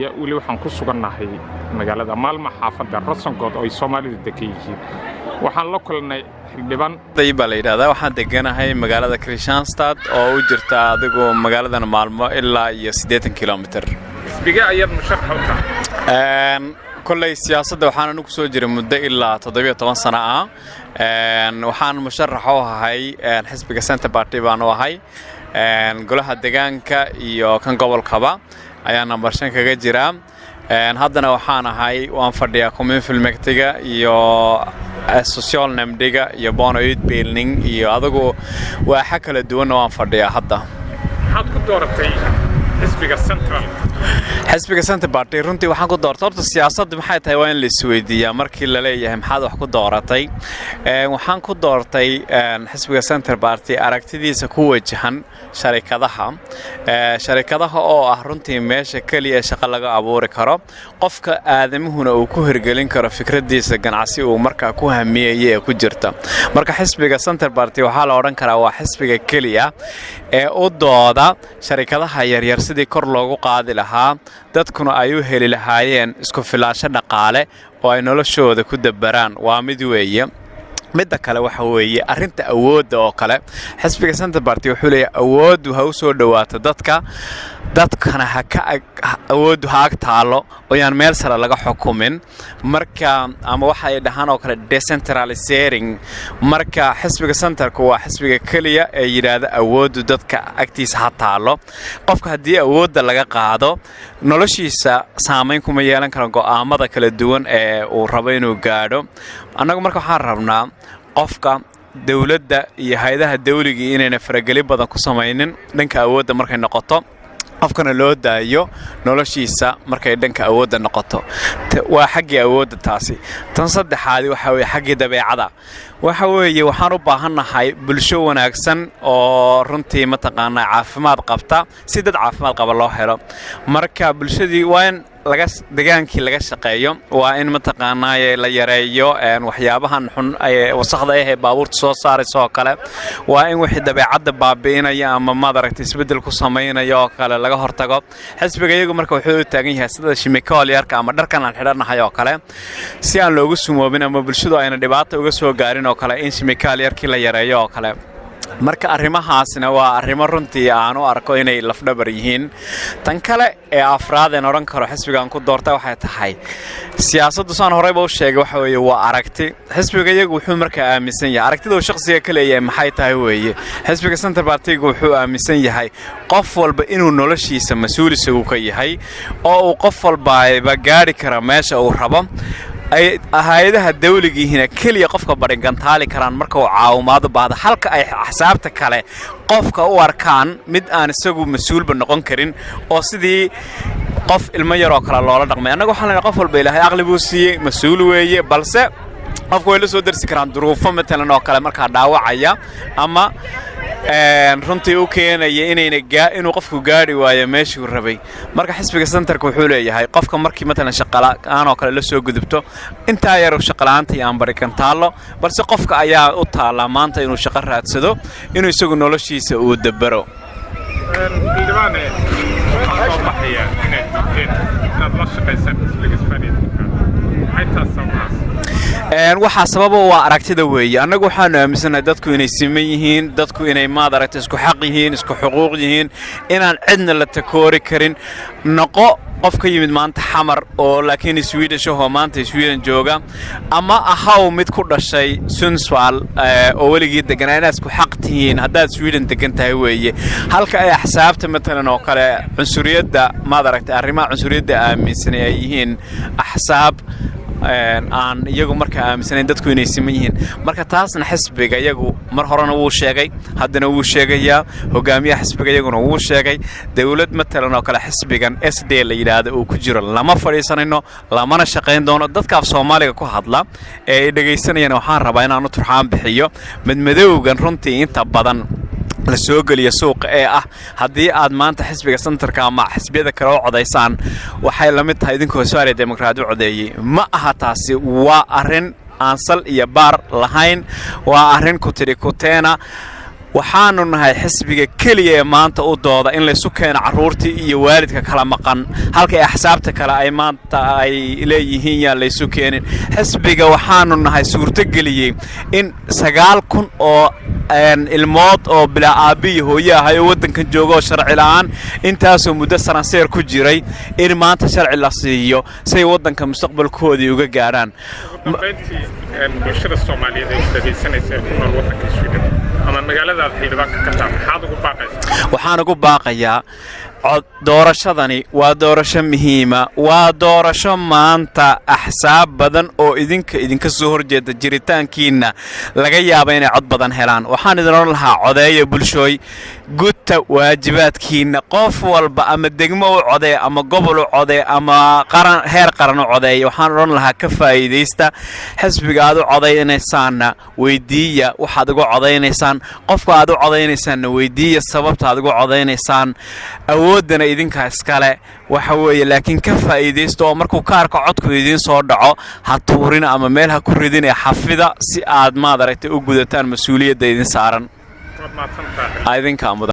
weli waxaan ku sugannahay magaalada maalma xaafadda Rosengood oo ay Soomaalidu degan yihiin waxaan la kulnay xildhibaan dayba la yiraahdaa waxaan deganahay magaalada Kristianstad oo u jirta adigu magaaladan maalmo ilaa iyo 80 kilomitir isbiga ayad musharaxa kullay siyaasadda waxaan anigu soo jiray muddo ilaa 17 sano ah waxaan musharax u ahay xisbiga Center Party baan u ahay golaha deegaanka iyo kan gobolkaba ayaan number 5 kaga jira haddana waxaan ahay waan fadhiyaa community filmektiga iyo social namdiga iyo bonoid building iyo adigu waxa kala duwan waan fadhiyaa hadda maxaad ku dooratay xisbiga Center Party runtii waxaan ku doortay horta siyaasadda maxay tahay waa in la isweydiiyaa markii la leeyahay maxaad wax ku dooratay waxaan ku doortay xisbiga Center Party aragtidiisa ku wajahan sharikadaha oo ah runtii meesha kaliya shaqo laga abuuri karo qofka aadamahuna uu ku hirgelin karo fikradiisa ganacsi uu markaa ku hamiyay ee ku jirta marka xisbiga Center Party waxa la oran karaa waa xisbiga kaliya ee u dooda sharikadaha yaryar sidii kor loogu qaadi lahaa dadkuna ay u heli lahaayeen isku filaansho dhaqaale oo ay noloshooda ku dabaraan waa mid weeye midda kale waxa weeye arinta awoodda oo kale xisbiga Center Party wuxuu leeyahay awood waxa uu soo dhawaato dadkana awood ha agtaalo oo yaan meel sare laga xukumin marka ama waxa ay dhahaan oo kale decentralizing marka xisbiga Centerku waa xisbiga kaliya ee yiraahdo awooddu dadka agtiisa ha taalo qofka hadii awoodda laga qaado noloshiisa saameyn kuma yeelan karo go'aamada kala duwan ee uu rabo inuu gaadho anagu marka waxaan rabnaa qofka dawladda iyo hay'adaha dawliga inayna faragelin badan ku sameeynin dhanka awoodda markay noqoto qofkana loo daayo noloshiisa markay dhanka awoodda noqoto waa xaqi awoodda taasi tan saddexaad waxa weeye xaqi dabeecada waxa weeye waxaan u baahanahay bulsho wanaagsan oo runtii ma taqaanaa caafimaad qabta si dad caafimaad qaba loo helo marka bulshadii waa in degaankii laga shaqeeyo waa in ma taqaanaa la yareeyo waxyaabahan xun ay wasaqda ah ee baabuurta soo saarayso kale waa in wixii dabeecadda baabiinaya ama ma aragtay isbedel ku sameeynaya kale laga hortago xisbiga iyagu marka wuxuu u taagan yahay sida chemical-yarka ama dharkan aan xidhanahay oo kale si aan loogu sumoobin ama bulshadu ayna dhibaato uga soo gaarin oo kale in chemical-yarkii la yareeyo oo kale marka arrimahaasna waa arrimo runtii aan u arko inay lafdhabar yihiin tan kale ee afraad ee oran karo xisbigan ku doortay waxay tahay siyaasaddu saan horeyba u sheegay waxa weeye waa aragti xisbiga iyagu wuxuu markaa aaminsan yahay aragtida uu shakhsiga ka leeyahay maxay tahay weeye xisbiga Center Party wuxuu aaminsan yahay qof walba inuu noloshiisa mas'uul isagu ka yahay oo uu qof walba gaari karo meesha uu rabo ay hay'adaha dawligiina kaliya qofka baringantaali karaan marka uu caawimaado baahda halka ay xisaabta kale qofka u arkaan mid aan isagu mas'uulba noqon karin oo sidii qof ilmo yar oo kale loola dhaqmay anagu waxaan leenahay qof walba ilaahay aqli buu siiyay mas'uul weeye balse qofku way la soo darsi karaan duruufo matalan oo kale marka dhaawacaya ama runtii u keenaya inuu qofku gaari waayo meeshii uu rabay marka xisbiga Centerku wuxuu leeyahay qofka markii matalan shaqala aan oo kale la soo gudubto inta yar oo shaqalaanta aan barikan taalo balse qofka ayaa u taala maanta inuu shaqo raadsado inuu isagu noloshiisa uu dabaro waxa sabab oo aragtida weeye anagu waxaan aaminsanahay dadku inay siman yihiin dadku inay maad aragtay isku xaq yihiin isku xuquuq yihiin inaan cidna la takoori karin noqo qof ka yimid maanta xamar oo laakiin Swedish oo maanta Sweden jooga ama ahaw mid ku dhashay Sundsvall oo weligii deganaa inaad isku xaq tihiin haddaad Sweden degan tahay weeye halka ay xisaabta matalan oo kale cunsuriyadda maad aragtay arrimaha cunsuriyadda aaminsan ay yihiin axsaab aan iyagu marka aaminsanay dadku inay siman yihiin marka taasna xisbiga iyagu mar horena wuu sheegay haddana wuu sheegayaa hogaamiyaha xisbiga iyaguna wuu sheegay dawlad matalan oo kale xisbigan SD la yiraahdo uu ku jiro lama fadhiisanayno lamana shaqeyn doono dadka af Soomaaliga ku hadla ee dhageysanayana waxaan rabaa inaan u turxaan bixiyo madmadowgan runtii inta badan la soo galiyo suuqa ee ah hadii aad maanta xisbiga Centerka ama xisbiyada kale oo codeysaan waxay la mid tahay idinkoo Soomaaliya Dimuqraadi codeeyay ma aha taasi waa arin aan sal iyo baar lahayn waa arin ku tiri ku teena waxaanu nahay xisbiga keliya ee maanta u dooda in laysu keeno carruurtii iyo waalidka kala maqan halka axsaabta kale ay maanta ay leeyihiin yaan laysu keenin xisbiga waxaanu nahay suurtogeliyey in 9,000 oo ilmood oo bilaa aabbiyo hooye ahay oo waddankan jooga oo sharci la'aan intaasoo muddo sananseer ku jiray in maanta sharci la siiyo say waddanka mustaqbalkoodii uga gaarhaan bulshada Soomaaliyeed ee dhageysanaysa ku nool waddanka Sweden ama magaalada Xildhibaanka ka tahay maxaad ugu baaqaysaa waxaan ugu baaqayaa doorashadani waa doorasho muhiima waa doorasho maanta axsaab badan oo idinka soo horjeeda jiritaankiina laga yaabo inay cod badan helaan waxaan idin oran lahaa codeeyo bulshooy gudta waajibaadkiina qof walba ama degmo u codee ama gobol u codee ama heer qaran u codeeya waxaan oran lahaa ka faa'iidaysta xisbiga aad u codaynaysaanna weydiiya waxaad ugu codaynaysaan qofka aad u codaynaysaanna weydiiya sababta aad ugu codaynaysaan awoodana idinka iskale waxa weeye laakiin ka faa'iidaysto oo markuu kaarka codku idiin soo dhaco ha tuurin ama meel ha ku ridin ee xafida si aad maad aragtay u gudataan mas'uuliyadda idin saaran waad maadsantahay idinka